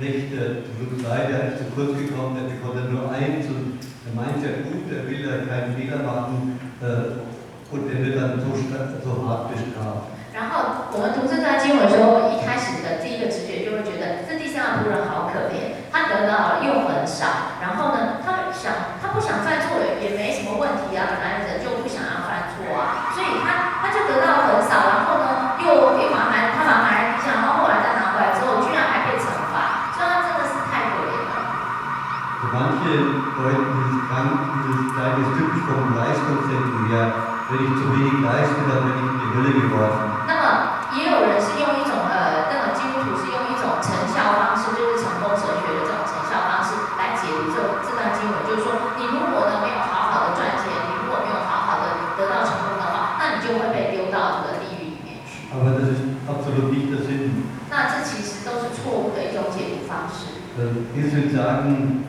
Nicht zu leid, er ist zu kurz gekommen, er konnte nur eins und er meint ja gut, er will ja keinen Fehler machen und er wird dann so hart bestraft. 然后我们读这段经文的时候，一开始的第一个直觉就会觉得这第三个仆人好可怜，他得到了又很少，然后呢，他不想犯错也没什么问题啊，本来人就不想要犯错啊，所以他就得到很少，然后呢又把它埋在地上，然后后来再拿回来之后，居然还被惩罚，所以他真的是太可怜了。Für manche Leute dieses kleine Stück vom Leistungsdenken her, wenn ich zu wenig leiste, dann bin ich in die Hölle geworfen. 那么也有人是用一种那种基督徒是用一种成效方式，就是成功神学的这种成效方式来解读这段经文，就是说你如果呢没有好好的赚钱，你如果没有好好的得到成功的话，那你就会被丢到这个地狱里面去。Aber das ist absolut nicht der Sinn. 那这其实都是错误的一种解读方式。Jesus will sagen,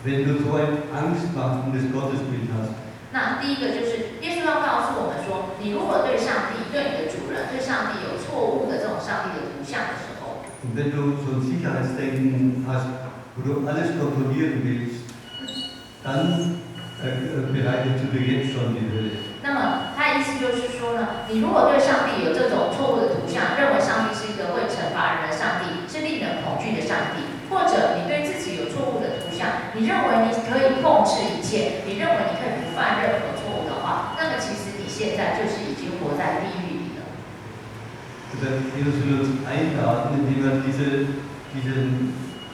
wenn du so ein angstmachendes Gottesbild hast. 那第一个就是耶稣要告诉我们说，你如果对上帝、对你的主人、对上帝有错误的这种上帝的图像的时候， Und wenn du so ein Sicherheitsdenken hast, wo du alles kontrollieren willst, dann bereitest du dir jetzt schon die Hölle. 那么他的意思就是说呢，你如果对上帝有这种错误的图像，认为上帝是一个会惩罚人的上帝，是令人恐惧的上帝，或者你对自己有错误的图像，你认为你可以控制一切，你认为你可以不犯任何错误的话，那么其实你现在就是已经活在地狱里了。Jesus will uns einladen, indem er diese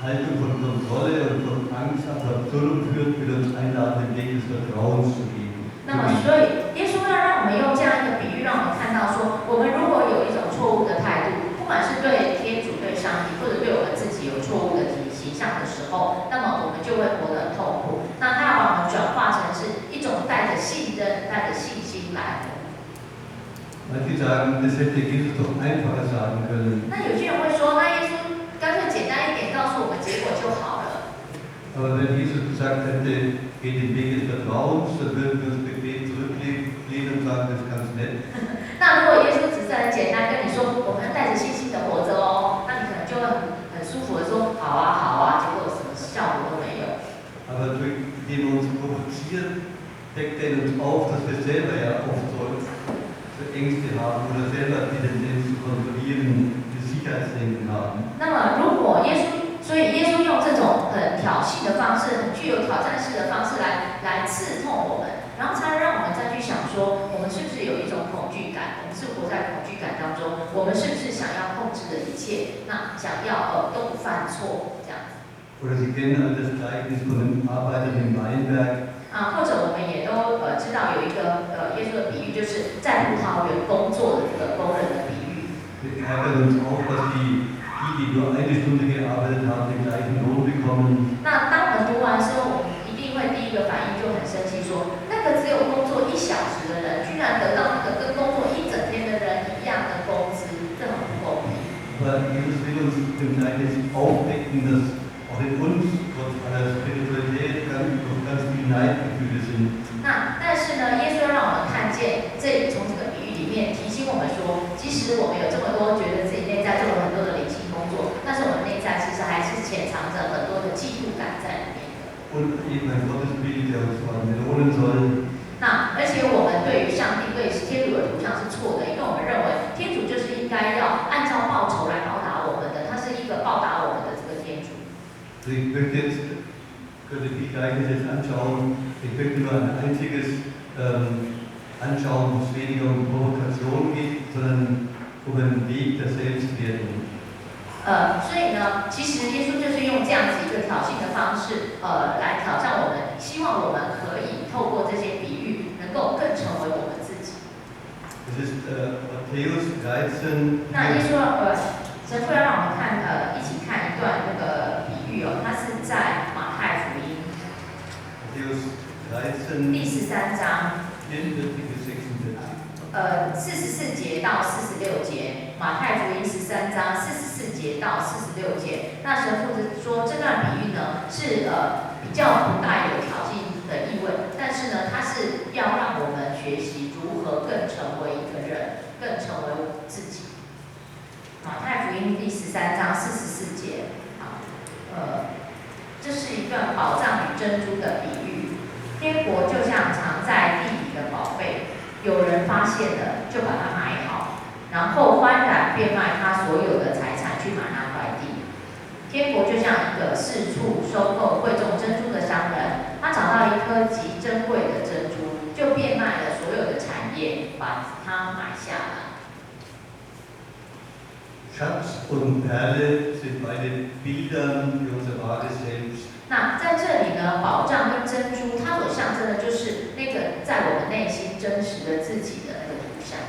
Haltung von Kontrolle und von Angst ab absurdum führt, will uns einladen, den Weg des Vertrauens zu gehen. 那么，所以耶稣要让我们用这样一个比喻，让我们看到说，我们如果有一种错误的态度，不管是对天主、对上帝，或者对我们自己有错误的形象的时候，那么我们就会活得很痛苦。那他要把我们转化成是一种带着信任、带着信心来活。 Manche sagen, das hätte Jesus doch einfacher sagen können. 那有些人会说，那耶稣干脆简单一点，告诉我们结果就好了。 Aber wenn Jesus gesagt hätte, geht den Weg des Vertrauens, dann würden wir uns bequem zurücklehnen und sagen, das ist ganz nett. 那如果耶稣只是很简单跟你说，我们要带着信心的活着哦，那你可能就会很舒服的说，好啊好啊，结果什么效果都没有。 Aber indem wir uns provozieren, deckt er uns auf, dass wir selber ja oft so Ängste haben oder selber die Tendenz zu kontrollieren, die Sicherheitsdenken haben. 那么，如果所以耶稣用这种很挑衅的方式、很具有挑战式的方式来刺痛我们，然后才让我们再去想说，我们是不是有一种恐惧感？我们是活在恐惧感当中，我们是不是想要控制的一切？那想要都不犯错这样子。 Oder Sie kennen das Gleichnis von den Arbeitern im Weinberg. 或者我们也都知道有一个耶稣的比喻，就是在葡萄园工作的这个工人的比喻。Wir ärgern uns auch, dass die nur eine Stunde gearbeitet haben, den gleichen Lohn bekommen. 那当我们读完之后，我们一定会第一个反应就很生气，说那个只有工作1小时的人，居然得到那个跟工作1整天的人一样的工资，这很不公平。Aber Jesus will uns im Gleichnis aufdecken, dass auch in uns trotz aller Spiritualität ganz viele Neidgefühle sind. 但是呢，耶稣让我们看见，从这个比喻里面提醒我们说，即使我们有这么多觉得自己内在做了很多的灵性工作，但是我们内在其实还是潜藏着很多的嫉妒感在里面的。Und eben ein Gottesbild, der uns vor allem belohnen soll. 而且我们对于上帝、对天主的图像是错的，因为我们认为天主就是应该要按照报酬来报答我们的，他是一个报答我们的这个天主。Ich möchte jetzt, könnte die Gleichnis jetzt anschauen, ich möchte nur ein einziges anschauen, wo es weniger um Provokation geht, sondern um einen Weg der Selbstwertung. 所以呢，其实耶稣就是用这样子一个挑衅的方式，来挑战我们，希望我们可以透过这些比喻，能够更成为我们自己。Das ist Matthäus 13. 那耶稣神父要让我们看，一起看一段那个比喻哦，它是在马太福音 Matthäus 13. 第13章。 44 bis 44节到46节，马太福音13章44节到46节。那神父说这段比喻呢是比较不带有挑衅的意味，但是呢，它是要让我们学习如何更成为一个人，更成为自己。马太福音第13章44节，好。段宝藏与珍珠的比喻。天国就像藏在地里的宝贝，有人发现了就把它买好，然后欢然变卖他所有的财产去买那块地。天国就像一个四处收购贵重珍珠的商人，他找到一颗极珍贵的珍珠，就变卖了所有的产业，把它买下来。Schatz und Perle sind beide Bilder für unser wahres Selbst. 那在这里呢，宝藏跟珍珠，它所象征的就是那个在我们内心真实的自己的那个图像。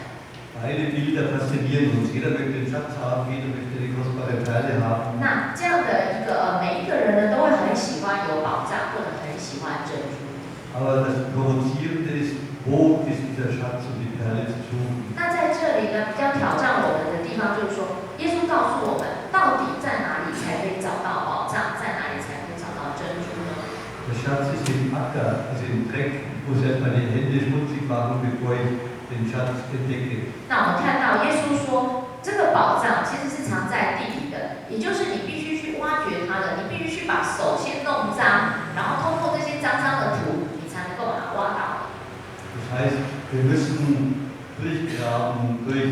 Beide Bilder faszinieren uns. Jeder möchte den Schatz haben, jeder möchte eine kostbare Perle haben. 那这样的一个每一个人呢，都会很喜欢有宝藏，或者很喜欢珍珠。Aber das Provozierende ist, wo ist dieser Schatz und die Perle zu suchen? 那在这里呢，比较挑战我们的地方就是说，耶稣告诉我们，到底在哪里才可以找到宝藏，在哪里才可以找到珍珠呢？ Der Schatz ist im Acker, also im Dreck. Ich muss erst meine Hände schmutzig machen, bevor ich den Schatz entdecke. 那我们看到耶稣说，这个宝藏其实是藏在地里的，也就是你必须去挖掘它的，你必须去把手先弄脏，然后通过这些脏脏的土，你才能够把它挖到。Das heißt, wir müssen durchgraben durch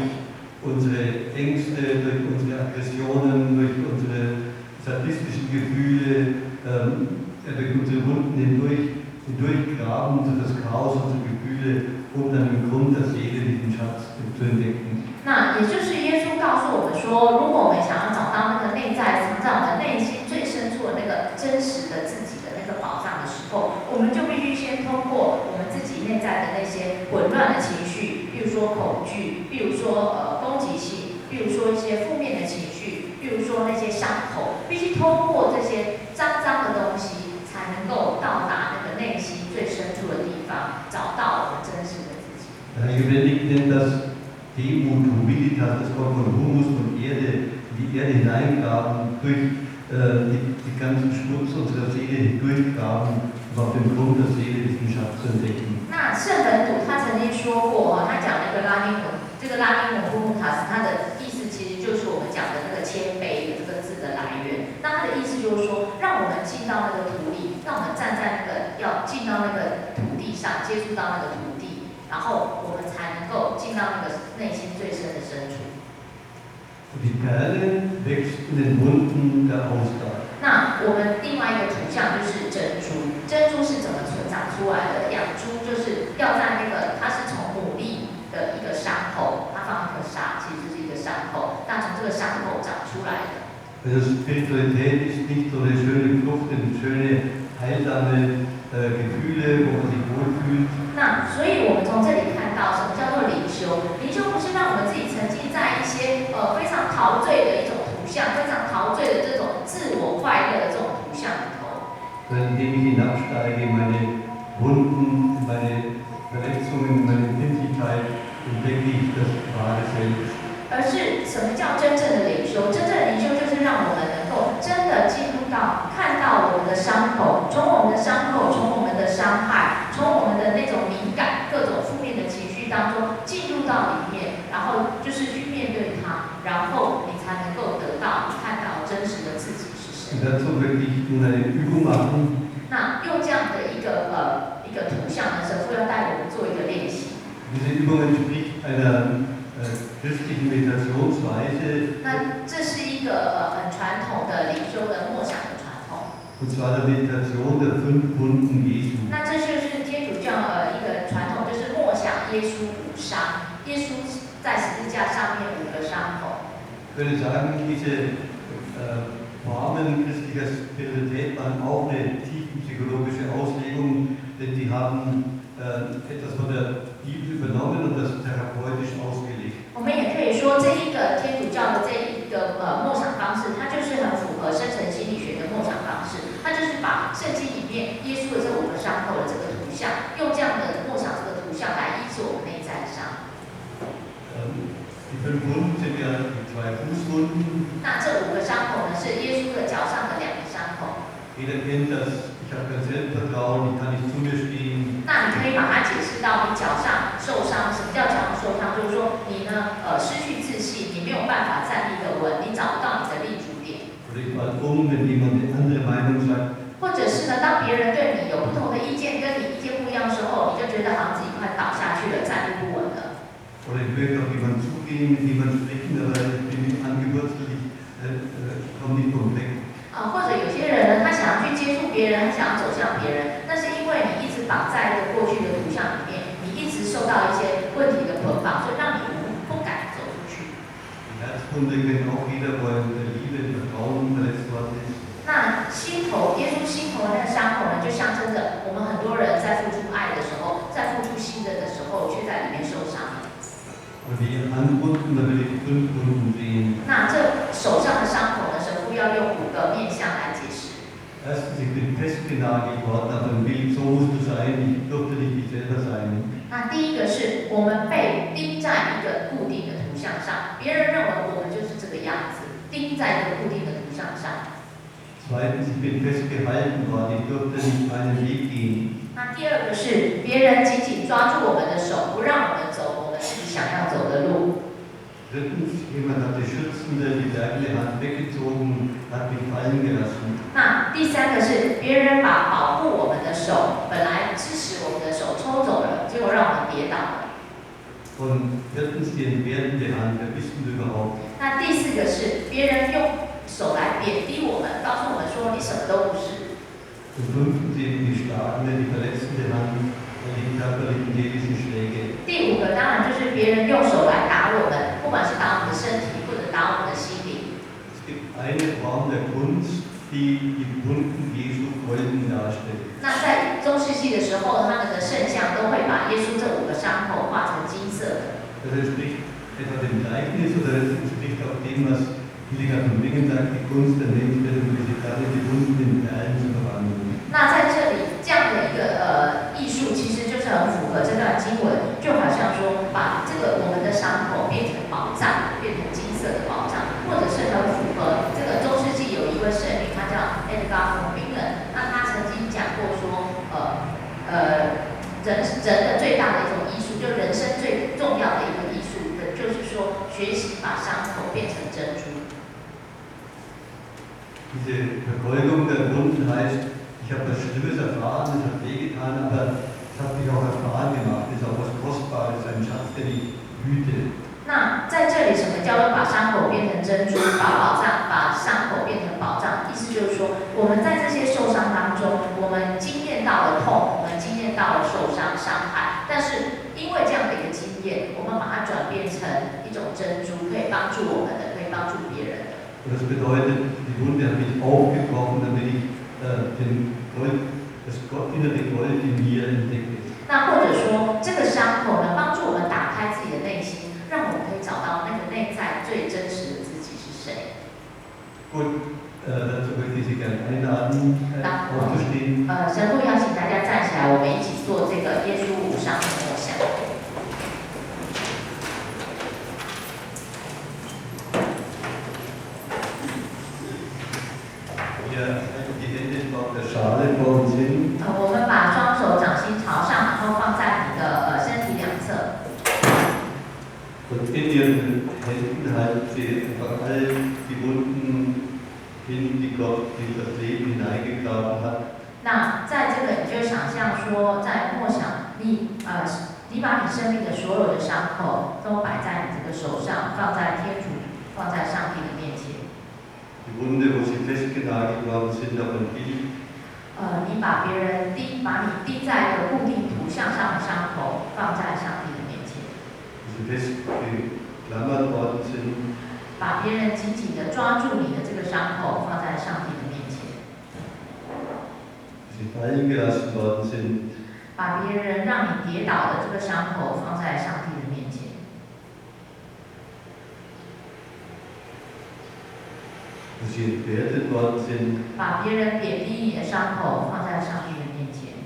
unsere Ängste, durch unsere Aggressionen, durch unsere sadistischen Gefühle, durch unsere Wunden hindurchgraben, durch das Chaos unserer Gefühle, um dann im Grund der Seele diesen Schatz zu entdecken. 那也就是耶稣告诉我们说，如果我们想要找到那个内在藏在我们内心最深处的那个真实的自己的那个宝藏的时候，我们就必须先通过我们自己内在的那些混乱的情绪，比如说恐惧，比如说攻击性，比如说一些负面的情绪，比如说那些伤口，必须通过这些脏脏的东西，才能够到达那个内心最深处的地方，找到我们真实的自己。Der Heilige Benedikt nennt das Demut, Humilitas, das kommt von Humus und Erde, in die Erde hineingraben, durch die ganzen Schmutz unserer Seele hindurchgraben, um auf dem Grund der Seele diesen Schatz zu entdecken. 那圣本笃他曾经说过，他讲那个拉丁文，这个拉丁文 humus， 它的意思其实就是我们讲的那个谦卑的这个字的来源。那它的意思就是说，让我们进到那个土里，让我们站在那个要进到那个土地上，接触到那个土地，然后我们才能够进到那个内心最深的深处。 Und die Perle wächst in den Wunden der Ausdauer. 那我们另外一个图像就是珍珠，珍珠是怎么成长出来的？养猪就是要在那个，它是从牡蛎的一个伤口，它放一颗沙，其实是一个伤口，那从这个伤口长出来的。 Also Spiritualität ist nicht so eine schöne Frucht, eine schöne heilsame Gefühle, wo man sich wohlfühlt. 那所以我们从这里看到什么叫做灵修？灵修不是让我们自己沉浸在一些非常陶醉的一种图像，非常陶醉的这种自我快乐的这种图像里头。 Sondern indem ich hinabsteige in meine Wunden, in meine Verletzungen, in meine Empfindlichkeit, entdecke ich das wahre Selbst. 而是什么叫真正的灵修？真正的灵修就是让我们能够真的进入到、看到我们的伤口，从我们的伤口，从我们的伤害，从我们的那种敏感、各种负面的情绪当中进入到里面，然后就是去面对它，然后你才能够得到、看到真实的自己是谁。 Und dazu möchte ich nun eine Übung machen. 那用这样的一个图像呢，神父要带我们做一个练习。 Diese Übung entspricht einer christlichen Meditationsweise. 那这是一个很传统的灵修的默想的传统。 Und zwar der Meditation der 5 Wunden Jesu. 那这就是天主教一个传统，就是默想耶稣5伤，耶稣在十字架上面5个伤口。 Ich würde sagen, diese Formen christlicher Spiritualität waren auch eine tiefenpsychologische Auslegung, denn die haben etwas von der Bibel übernommen und das therapeutisch ausgelegt. 我们也可以说，这一个天主教的这一个默想方式，它就是很符合深层心理学的默想方式。它就是把圣经里面耶稣的这5个伤口的这个图像，用这样的默想这个图像来医治我们内在的伤。 Die 5 Wunden sind ja die 2 Fußwunden. 那这5个伤口呢，是耶稣的脚上的2个伤口。 Jeder kennt das. Ich habe kein Selbstvertrauen, ich kann nicht zu mir stehen. 那你可以把它解释到你脚上受伤，什么叫脚上受伤？就是说你呢，失去自信，你没有办法站立得稳，你找不到你的立足点。Oder ich falle wenn jemand eine andere Meinung sagt. 或者是 jemanden zugehen, mit jemandem sprechen, aber ich bin angewurzelt, ich komme nicht vom Weg. 或者有些人呢，他想要去接触别人，他想要走向别人，但是因为你一直绑在一个过去的图像里面，你一直受到一些问题的捆绑，所以让你不敢走出去。Die Herzwunde kennt auch jeder, wo Liebe, Vertrauen verletzt worden ist. 那心头，耶稣心头的那个伤口呢，就象征着我们很多人在付出爱的时候，在付出信任的时候，却在里面受伤了。Und die Handwunden, da will ich 5 Wunden sehen. 那这手上的伤口呢，神父要用5个面向来解释。Erstens, ich bin festgenagelt worden auf ein Bild, so musst du sein, ich durfte nicht ich selber sein. 那第一个是我们被钉在一个固定的图像上，别人认为我们就是这个样子，钉在一个固定的图像上。Zweitens, ich bin festgehalten worden, ich durfte nicht meinen Weg gehen. 那第二个是别人紧紧抓住我们的手，不让我们走我们自己想要走的路。Drittens, jemand hat die schützende, die bleibende Hand weggezogen, hat mich fallen gelassen. 那第三个是别人把保护我们的手，本来支持我们的手抽走了，结果让我们跌倒了。Und viertens, die entwertende Hand, wer bist du überhaupt? 那第四个是别人用手来贬低我们，告诉我们说你什么都不是。Und fünftens, eben die schlagende, die verletzende Hand, die körperlichen, seelischen Schläge. 第5个当然就是别人用手来打我们，不管是打我们的身体或者打我们的心灵。Es gibt eine Form der Kunst, die die Wunden Jesu golden darstellt. 那在中世纪的时候，他们的圣像都会把耶稣这5个伤口画成金色的。Das entspricht etwa dem Gleichnis oder es entspricht auch dem, was Hildegard von Bingen sagt, die Kunst der Mensch wird über diese Karte die Wunden in Perlen zu verwandeln. 那在这里这样的一个艺术，其实就是很符合这段经文，就好像说把这个我们的伤口变成宝藏，变成金色的宝藏，或者是很符合这个中世纪有一位圣女，她叫 Hildegard von Bingen， 那她曾经讲过说，人的最大的一种艺术，就人生最重要的一个艺术，就是说学习把伤口变成珍珠。Diese Vergoltung der Wunden heißt, ich habe was Schlimmes erfahren, es hat wehgetan, aber es hat mich auch erfahren gemacht, es ist auch was Kostbares, ein Schatz, den ich hüte. 那在这里，什么叫做把伤口变成珍珠，把伤口变成宝藏？意思就是说，我们在这些受伤当中，我们经验到了痛，我们经验到了受伤、伤害，但是因为这样的一个经验，我们把它转变成一种珍珠，可以帮助我们的，可以帮助别人的。Und das bedeutet, die Wunde hat mich aufgebrochen, damit ich das innere Gold in mir entdecke. 那或者说，这个伤口呢，帮助我们打开自己的内心，让我们可以找到那个内在最真实的自己是谁。Gut, dazu möchte ich Sie gerne einladen, aufzustehen. 神父邀请大家站起来，我们一起做这个耶稣无伤的默想。我们把双手掌心朝上，然后放在你的身体两侧。Und in Ihren Händen halten Sie einfach all die Wunden hin, die Gott in das Leben hineingegraben hat. 那在这个，你就想象说，在默想你把你生命的所有的伤口都摆在你这个手上，放在天主，放在上帝的面前。Die Wunde, wo Sie festgenagelt worden sind auf ein Bild. 你把你钉在一个固定图像上的伤口放在上帝的面前。Wo Sie festgeklammert worden sind. 把别人紧紧地抓住你的这个伤口放在上帝的面前。Wo Sie fallen gelassen worden sind. 把别人让你跌倒的这个伤口放在上帝的面前。Wo Sie entwertet worden sind. 把别人贬低你的伤口放在上帝的面前。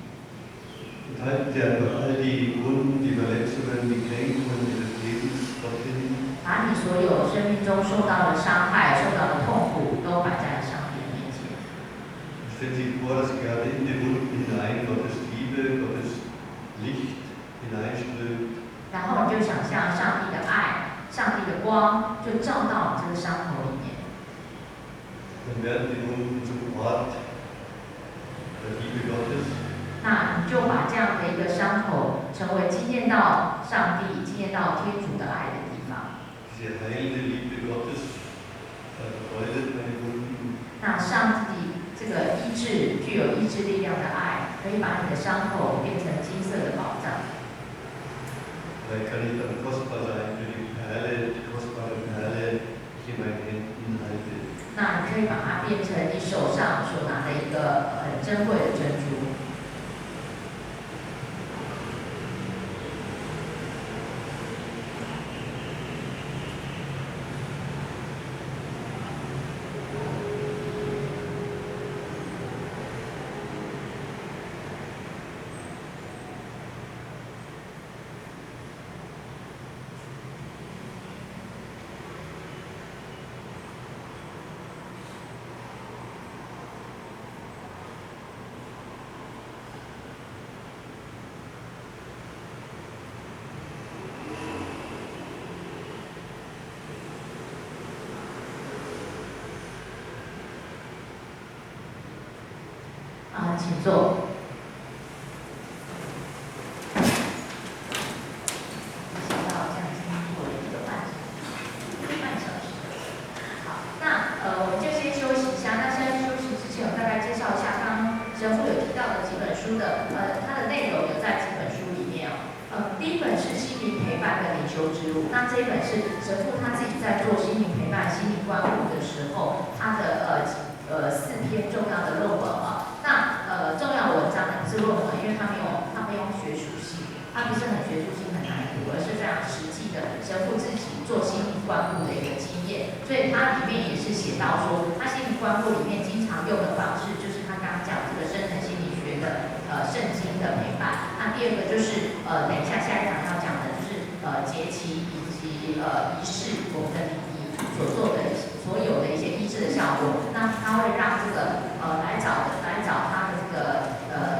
Und halten Sie einfach all die Wunden, die Verletzungen, die Kränkungen Ihres Lebens dorthin. 把你所有生命中受到的伤害、受到的痛苦都摆在上帝的面前。Stellen Sie sich vor, dass gerade in die Wunden hinein Gottes Liebe, Gottes Licht hineinströmt. 然后你就想象上帝的爱、上帝的光就照到你这个伤口里面。Dann werden die Wunden zum Ort der Liebe Gottes. 那你就把这样的一个伤口成为经验到上帝、经验到天主的爱的地方。diese heilende Liebe Gottes beutet meine Wunden. 那上帝这个具有医治力量的爱，可以把你的伤口变成金色的宝藏。Vielleicht kann ich dann kostbar sein für die Perle, die kostbare Perle, die in meinen Händen halte. 那你可以把它变成你手上所拿的一个很珍贵的珍珠。请坐。想到这样已经过了1个半小时。好，那我们就先休息一下。那现在休息之前，我大概介绍一下刚刚神父有提到的几本书的它的内容有在几本书里面哦。第一本是心灵陪伴的灵修之路，那这一本是神父他自己在做心灵陪伴、心灵关护的时候，他的4篇重要的论文啊。那重要的文章呢不是论文，因为它没有学术性，它不是很学术性很难读，而是非常实际的神父自己做心灵关护的一个经验。所以它里面也是写到说，他心灵关护里面经常用的方式就是他刚刚讲这个深层心理学的圣经的陪伴。那第二个就是等一下下一场要讲的就是节期以及仪式我们的礼仪所有的一些医治的效果。那它会让这个来找他的这个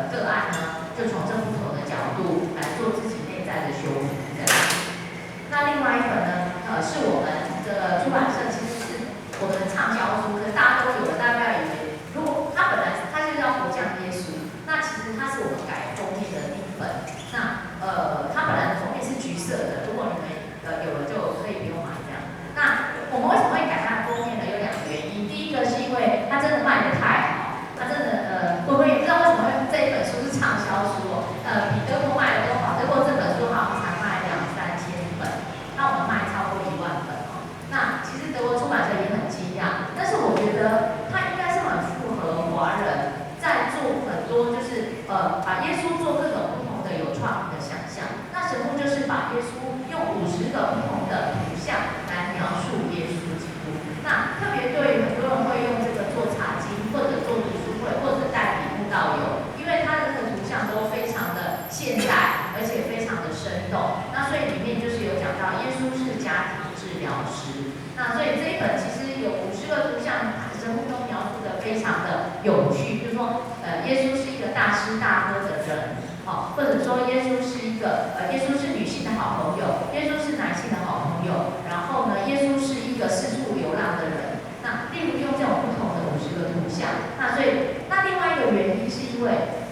个案呢，就从这不同的角度来做自己内在的修复。那另外一本呢，是我们的出版社其实是我们的畅销书，可是大家都有的，大家以为如果它本来它就叫活降耶稣，那其实它是我们改封面的第一本。那它本来的封面是橘色的，如果你们有了就可以不用买这样。那我们为什么会改它的封面呢？有2个原因，第一个是因为它真的卖得太好，它真的我们也不知道为什么这一本书是畅销书哦，比德国卖的都好，德国这本书好像才卖2-3千本，那我们卖超过1万本哦。那其实德国出版社也很惊讶，但是我觉得它应该是很符合华人在做很多就是把耶稣做各种不同的有创意的想象。那神父就是把耶稣用50个不同的图像来描述耶稣基督。那特别对于很多人会用这个做茶经，或者做读书会，或者带礼物导游，因为它的那个图像都非常的现代，而且非常的生动。那所以里面就是有讲到耶稣是家庭治疗师。那所以这一本其实有50个图像，神父都描述的非常的有趣，就是说耶稣是一个大吃大喝的人，或者说耶稣是耶稣是女性的好朋友，耶稣是男性的好朋友，然后呢，耶稣是一个四处流浪的人。那例如用这种不同的50个图像，那另外一个原因是因为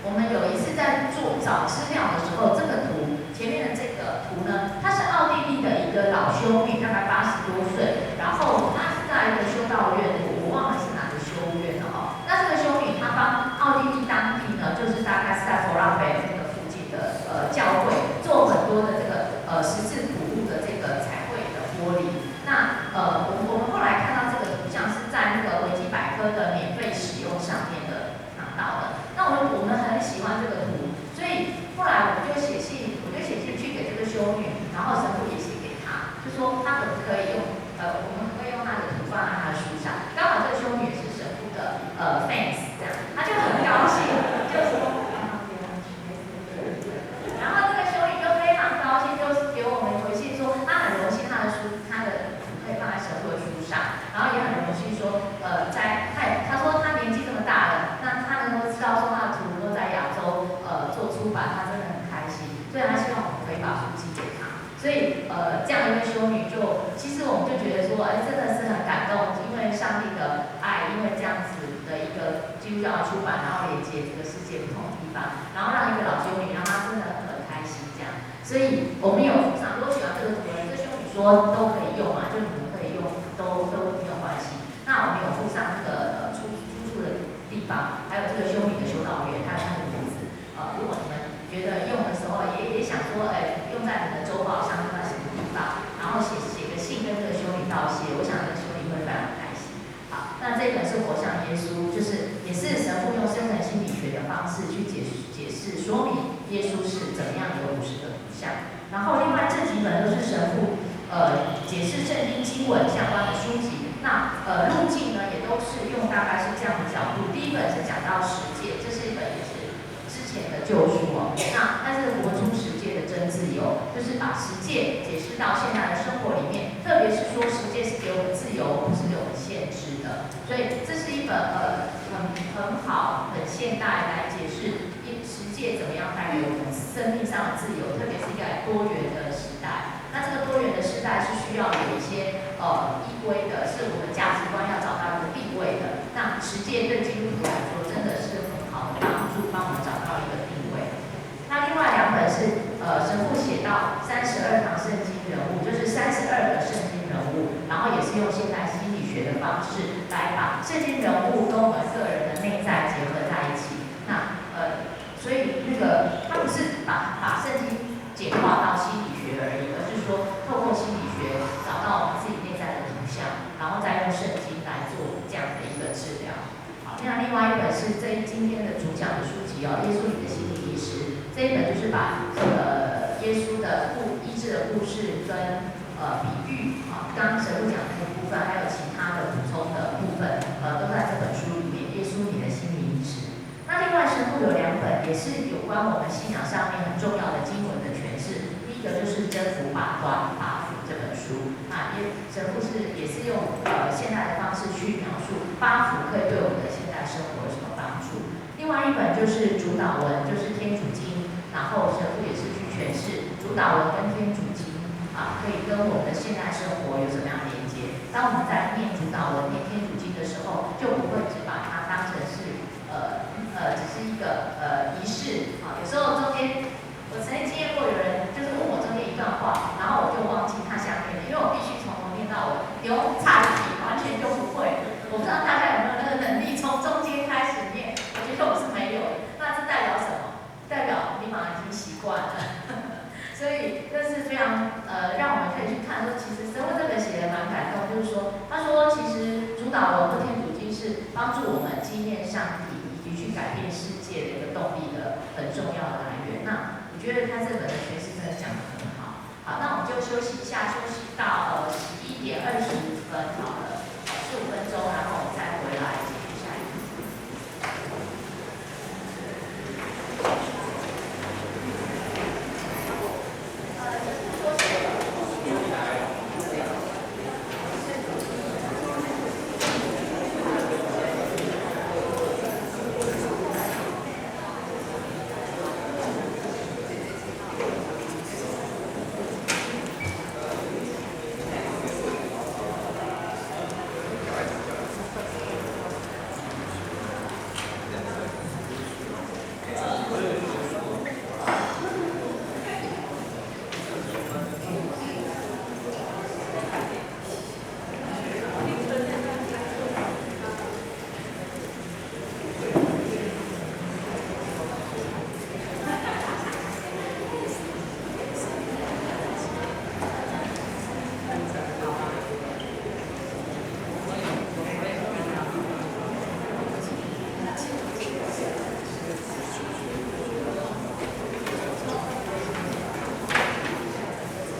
我们有一次在找资料的时候，这个图前面的这个图呢，它是奥地利的一个老修女，大概80多岁，然后她是在一个修道院，我忘了是哪个修院了哈。那这个修女她帮奥地利当地呢，就是大概是在弗拉贝那个附近的教会做很多的这个十字补物的这个彩绘的玻璃。那我们后来看到这个图像是在那个维基百科的免费使用上面的拿到的。那我们很喜欢这个图，所以后来我就写信去给这个修女，然后神父也写给她，就说她可不可以用我们可不可以用她的图放在她的书上？刚好这个修女也是神父的fans， 这样，她就很高兴，就说。然后这个修女就非常高兴，就给我们回信说，她很荣幸她的图可以放在神父的书上，然后也很荣幸说，她说她年纪这么大了，那她能够知道说她的图都在亚洲做出版，她真的很开心，所以她希望我们可以把书寄给她。所以这样一位修女其实我们就觉得说，真的是很感动，因为上帝的爱，因为这样子的一个基督教的出版，然后连接这个世界不同的地方，然后让一个老修女让她真的很开心这样。所以我们有非常多喜欢这个图文，这修女说说都可以用嘛，就你们可以用，都没有关系。那我们有附上这个出处的地方，还有这个修女的修道院，它有那个名字。如果你们觉得用的时候也想说，用在你的周报上，用在什么地方，然后写个信跟这个修女道谢，我想这个修女会非常开心。好，那这本是活像耶稣，就是也是神父用深层心理学的方式去解释说明耶稣是怎么样有50个图像。然后另外这几本都是神父解释圣经经文相关的书籍。那路径呢也都是用大概是这样的角度。第一本是讲到十诫，这是一本也是之前的旧书哦。那它是活出十诫的真自由，就是把十诫解释到现在的生活里面，特别是说十诫是给我们自由，不是给我们限制的。所以这是一本很好、很现代来解释十诫怎么样带给我们生命上的自由，特别是一个多元的时代。那这个多元的时代是需要有一些依归的，是我们价值观要找到一个定位的。那十诫对基督徒来说真的是很好的帮助，帮我们找到一个定位。那另外2本是神父写到32堂圣经人物，就是32个圣经人物，然后也是用现代心理学的方式来把圣经人物跟我们个人的内在结合在一起。那所以那个他不是把圣经简化到心理学而已，而是说透过心理学找到我们自己内在的图像，然后再用圣经来做这样的一个治疗。好，那另外一本是今天的主讲的书籍哦，《耶稣你的心理医师》这一本就是把耶稣的医治的故事跟比喻啊，刚刚神父讲的那个部分，还有其他的补充的部分，都在这本书里面。耶稣你的心理医师。那另外神父有2本也是有关我们信仰上面很重要的经文的诠释。第一个就是征服八福这本书，神父也是用现代的方式去描述八福可以对我们的现代生活有什么帮助。另外一本就是主导文，就是天主经，然后神父也是去诠释主导文跟天主经可以跟我们的现代生活有什么样的连接。当我们在念主导文、念天主经的时候，就不会只把它当成是只是一个仪式有时候中间，我曾经经验过有人就是问我中间一段话，然后我就忘记它下面了，因为我必须从头念到尾，留岔题完全就不会。我不知道大家有没有那个能力从中间开始念，我觉得我是没有的。那这代表什么？代表你马上已经习惯了。所以这是非常让我们可以去看说，其实神父这本写的蛮感动，就是说他说其实主导文和天主经是帮助我们纪念上帝以及去改变世界的一个动力的很重要的来源。那我觉得他这本的诠释真的讲得很好。好，那我们就休息一下，休息到11点20分好了，15分钟，然后。